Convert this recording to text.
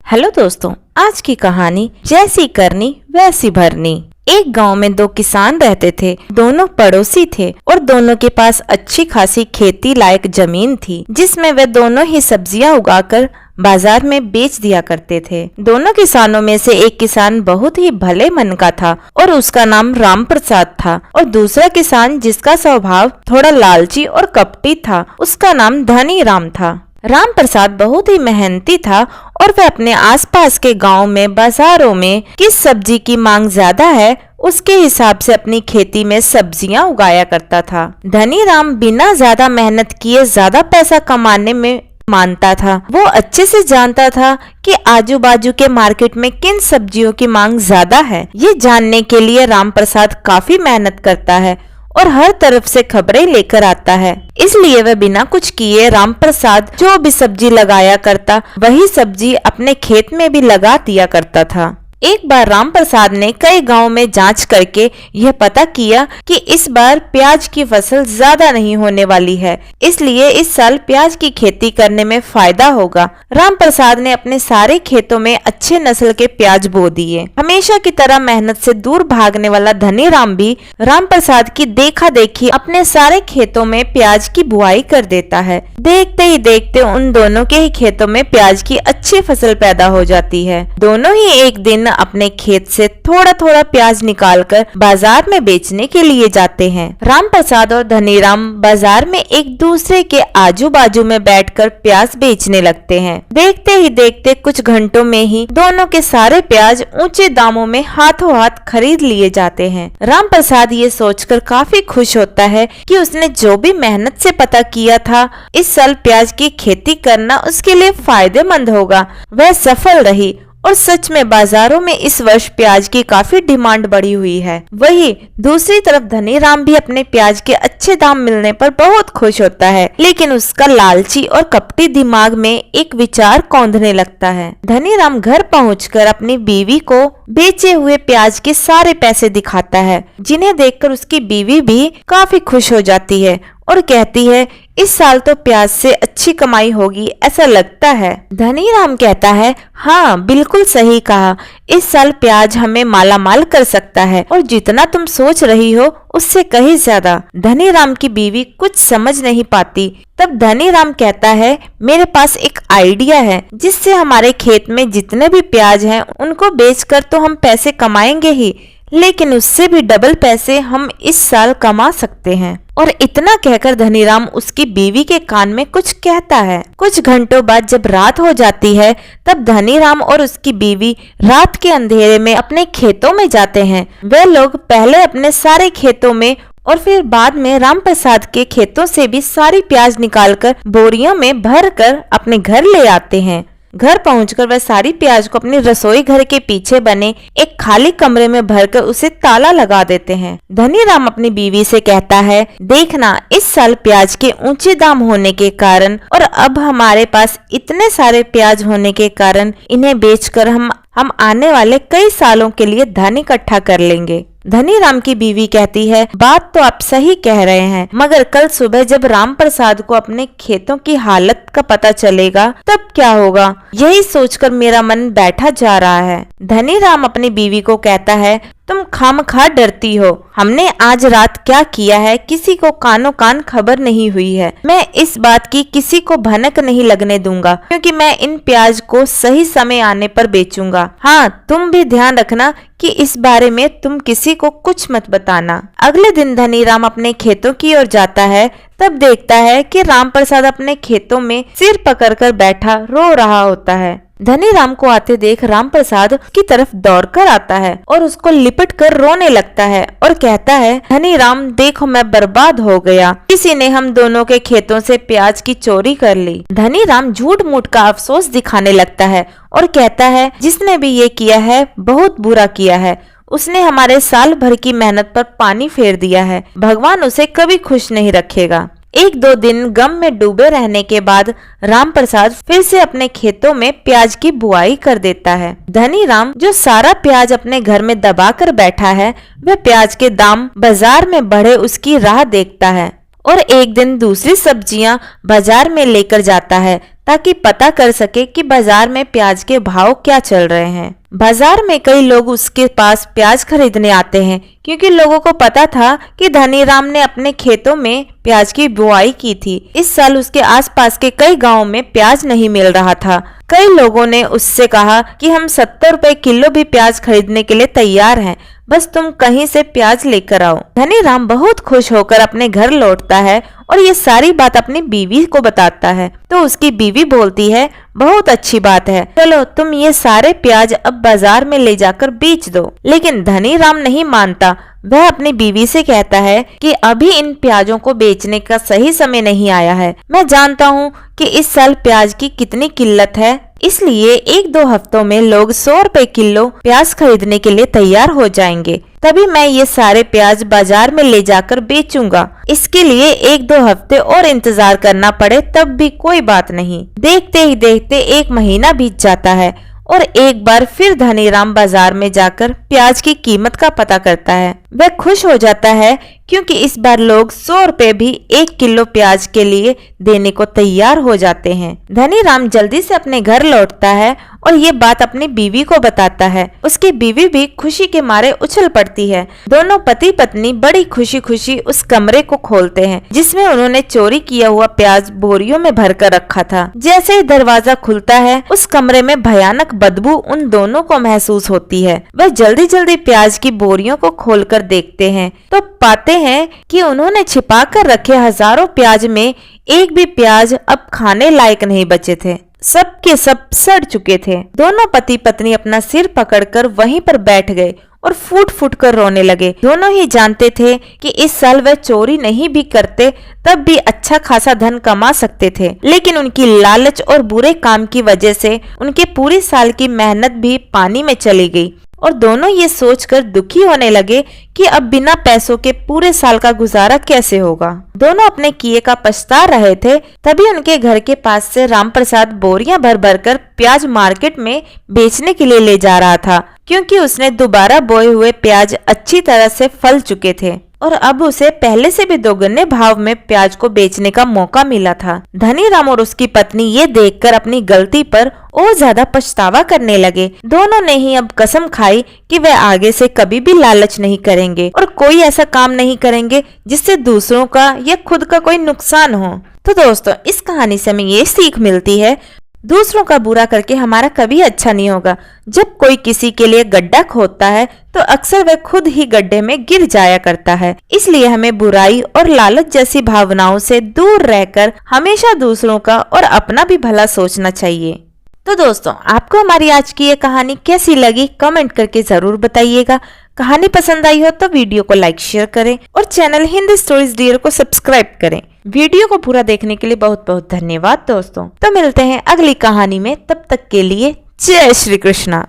Hello दोस्तों, आज की कहानी जैसी करनी वैसी भरनी। एक गांव में दो किसान रहते थे। दोनों पड़ोसी थे और दोनों के पास अच्छी खासी खेती लायक जमीन थी, जिसमें वे दोनों ही सब्जियां उगाकर बाजार में बेच दिया करते थे। दोनों किसानों में से एक किसान बहुत ही भले मन का था और उसका नाम राम प्रसाद था, और दूसरा किसान जिसका स्वभाव थोड़ा लालची और कपटी था, उसका नाम धनी राम था। राम प्रसाद बहुत ही मेहनती था और वह अपने आसपास के गांव में बाजारों में किस सब्जी की मांग ज्यादा है उसके हिसाब से अपनी खेती में सब्जियां उगाया करता था। धनी राम बिना ज्यादा मेहनत किए ज्यादा पैसा कमाने में मानता था। वो अच्छे से जानता था कि आजू बाजू के मार्केट में किन सब्जियों की मांग ज्यादा है। ये जानने के लिए राम प्रसाद काफी मेहनत करता है और हर तरफ से खबरें लेकर आता है। इसलिए वह बिना कुछ किए राम प्रसाद जो भी सब्जी लगाया करता वही सब्जी अपने खेत में भी लगा दिया करता था। एक बार राम प्रसाद ने कई गांव में जांच करके यह पता किया कि इस बार प्याज की फसल ज्यादा नहीं होने वाली है, इसलिए इस साल प्याज की खेती करने में फायदा होगा। राम प्रसाद ने अपने सारे खेतों में अच्छे नस्ल के प्याज बो दिए। हमेशा की तरह मेहनत से दूर भागने वाला धनी राम भी राम प्रसाद की देखा देखी अपने सारे खेतों में प्याज की बुआई कर देता है। देखते ही देखते उन दोनों के ही खेतों में प्याज की अच्छी फसल पैदा हो जाती है। दोनों ही एक दिन अपने खेत से थोड़ा थोड़ा प्याज निकालकर बाजार में बेचने के लिए जाते हैं। राम प्रसाद और धनीराम बाजार में एक दूसरे के आजू बाजू में बैठकर प्याज बेचने लगते हैं। देखते ही देखते कुछ घंटों में ही दोनों के सारे प्याज ऊंचे दामों में हाथों हाथ खरीद लिए जाते हैं। राम प्रसाद ये सोचकर काफी खुश होता है कि उसने जो भी मेहनत से पता किया था इस साल प्याज की खेती करना उसके लिए फायदेमंद होगा, वह सफल रही और सच में बाजारों में इस वर्ष प्याज की काफी डिमांड बढ़ी हुई है। वही दूसरी तरफ धनी राम भी अपने प्याज के अच्छे दाम मिलने पर बहुत खुश होता है, लेकिन उसका लालची और कपटी दिमाग में एक विचार कौंधने लगता है। धनी राम घर पहुंचकर अपनी बीवी को बेचे हुए प्याज के सारे पैसे दिखाता है, जिन्हें देखकर उसकी बीवी भी काफी खुश हो जाती है और कहती है इस साल तो प्याज से अच्छी कमाई होगी ऐसा लगता है। धनी राम कहता है हाँ बिल्कुल सही कहा, इस साल प्याज हमें माला माल कर सकता है और जितना तुम सोच रही हो उससे कहीं ज्यादा। धनी राम की बीवी कुछ समझ नहीं पाती। तब धनी राम कहता है मेरे पास एक आइडिया है जिससे हमारे खेत में जितने भी प्याज हैं उनको बेचकर तो हम पैसे कमाएंगे ही, लेकिन उससे भी डबल पैसे हम इस साल कमा सकते हैं। और इतना कहकर धनीराम उसकी बीवी के कान में कुछ कहता है। कुछ घंटों बाद जब रात हो जाती है तब धनीराम और उसकी बीवी रात के अंधेरे में अपने खेतों में जाते हैं। वे लोग पहले अपने सारे खेतों में और फिर बाद में राम प्रसाद के खेतों से भी सारी प्याज निकालकर बोरियों में भरकर अपने घर ले आते हैं। घर पहुंचकर वह सारी प्याज को अपनी रसोई घर के पीछे बने एक खाली कमरे में भरकर उसे ताला लगा देते हैं। धनी राम अपनी बीवी से कहता है देखना इस साल प्याज के ऊंचे दाम होने के कारण और अब हमारे पास इतने सारे प्याज होने के कारण इन्हें बेचकर हम आने वाले कई सालों के लिए धन इकट्ठा कर लेंगे। धनी राम की बीवी कहती है बात तो आप सही कह रहे हैं, मगर कल सुबह जब राम प्रसाद को अपने खेतों की हालत का पता चलेगा तब क्या होगा, यही सोचकर मेरा मन बैठा जा रहा है। धनी राम अपनी बीवी को कहता है तुम खामखा डरती हो, हमने आज रात क्या किया है किसी को कानों कान खबर नहीं हुई है। मैं इस बात की किसी को भनक नहीं लगने दूंगा, क्योंकि मैं इन प्याज को सही समय आने पर बेचूंगा। हाँ तुम भी ध्यान रखना कि इस बारे में तुम किसी को कुछ मत बताना। अगले दिन धनी राम अपने खेतों की ओर जाता है, तब देखता है कि राम प्रसाद अपने खेतों में सिर पकड़कर बैठा रो रहा होता है। धनी राम को आते देख राम प्रसाद की तरफ दौड़कर आता है और उसको लिपट कर रोने लगता है और कहता है धनी राम देखो मैं बर्बाद हो गया, किसी ने हम दोनों के खेतों से प्याज की चोरी कर ली। धनी राम झूठ मूठ का अफसोस दिखाने लगता है और कहता है जिसने भी ये किया है बहुत बुरा किया है, उसने हमारे साल भर की मेहनत पर पानी फेर दिया है, भगवान उसे कभी खुश नहीं रखेगा। एक दो दिन गम में डूबे रहने के बाद राम प्रसाद फिर से अपने खेतों में प्याज की बुआई कर देता है। धनी राम जो सारा प्याज अपने घर में दबा कर बैठा है वह प्याज के दाम बाजार में बढ़े उसकी राह देखता है और एक दिन दूसरी सब्जियां बाजार में लेकर जाता है। ताकि पता कर सके कि बाजार में प्याज के भाव क्या चल रहे हैं। बाजार में कई लोग उसके पास प्याज खरीदने आते हैं क्योंकि लोगों को पता था कि धनीराम ने अपने खेतों में प्याज की बुआई की थी। इस साल उसके आसपास के कई गांवों में प्याज नहीं मिल रहा था। कई लोगों ने उससे कहा कि हम 70 रुपए किलो भी प्याज खरीदने के लिए तैयार हैं, बस तुम कहीं से प्याज लेकर आओ। धनीराम बहुत खुश होकर अपने घर लौटता है और ये सारी बात अपनी बीवी को बताता है। तो उसकी बीवी बोलती है, बहुत अच्छी बात है, चलो तुम ये सारे प्याज अब बाजार में ले जाकर बेच दो। लेकिन धनीराम नहीं मानता। वह अपनी बीवी से कहता है कि अभी इन प्याजों को बेचने का सही समय नहीं आया है। मैं जानता हूँ कि इस साल प्याज की कितनी किल्लत है, इसलिए 1-2 हफ्तों में लोग 100 रुपए किलो प्याज खरीदने के लिए तैयार हो जाएंगे। तभी मैं ये सारे प्याज बाजार में ले जाकर बेचूंगा। इसके लिए 1-2 हफ्ते और इंतजार करना पड़े तब भी कोई बात नहीं। देखते ही देखते 1 महीना बीत जाता है और एक बार फिर धनीराम बाजार में जाकर प्याज की कीमत का पता करता है। वह खुश हो जाता है क्योंकि इस बार लोग 100 रुपए भी 1 किलो प्याज के लिए देने को तैयार हो जाते हैं। धनीराम जल्दी से अपने घर लौटता है और ये बात अपनी बीवी को बताता है। उसकी बीवी भी खुशी के मारे उछल पड़ती है। दोनों पति पत्नी बड़ी खुशी खुशी उस कमरे को खोलते हैं जिसमें उन्होंने चोरी किया हुआ प्याज बोरियों में भर कर रखा था। जैसे ही दरवाजा खुलता है उस कमरे में भयानक बदबू उन दोनों को महसूस होती है। वह जल्दी जल्दी प्याज की बोरियों को खोलकर देखते हैं तो पाते हैं कि उन्होंने छिपा कर रखे हजारों प्याज में एक भी प्याज अब खाने लायक नहीं बचे थे। सब के सब सड़ चुके थे। दोनों पति पत्नी अपना सिर पकड़कर वहीं पर बैठ गए और फूट फूट कर रोने लगे। दोनों ही जानते थे कि इस साल वह चोरी नहीं भी करते तब भी अच्छा खासा धन कमा सकते थे, लेकिन उनकी लालच और बुरे काम की वजह से उनके पूरी साल की मेहनत भी पानी में चली गई और दोनों ये सोचकर दुखी होने लगे कि अब बिना पैसों के पूरे साल का गुजारा कैसे होगा। दोनों अपने किए का पछता रहे थे, तभी उनके घर के पास से रामप्रसाद बोरियां भर भर कर प्याज मार्केट में बेचने के लिए ले जा रहा था, क्योंकि उसने दोबारा बोए हुए प्याज अच्छी तरह से फल चुके थे और अब उसे पहले से भी दोगुने भाव में प्याज को बेचने का मौका मिला था। धनीराम और उसकी पत्नी ये देखकर अपनी गलती पर और ज्यादा पछतावा करने लगे। दोनों ने ही अब कसम खाई कि वे आगे से कभी भी लालच नहीं करेंगे और कोई ऐसा काम नहीं करेंगे जिससे दूसरों का या खुद का कोई नुकसान हो। तो दोस्तों, इस कहानी से हमें ये सीख मिलती है, दूसरों का बुरा करके हमारा कभी अच्छा नहीं होगा। जब कोई किसी के लिए गड्ढा खोदता है तो अक्सर वह खुद ही गड्ढे में गिर जाया करता है। इसलिए हमें बुराई और लालच जैसी भावनाओं से दूर रहकर हमेशा दूसरों का और अपना भी भला सोचना चाहिए। तो दोस्तों, आपको हमारी आज की ये कहानी कैसी लगी कमेंट करके जरूर बताइएगा। कहानी पसंद आई हो तो वीडियो को लाइक शेयर करें और चैनल हिंदी स्टोरीज डियर को सब्सक्राइब करें। वीडियो को पूरा देखने के लिए बहुत बहुत धन्यवाद दोस्तों। तो मिलते हैं अगली कहानी में, तब तक के लिए जय श्री कृष्णा।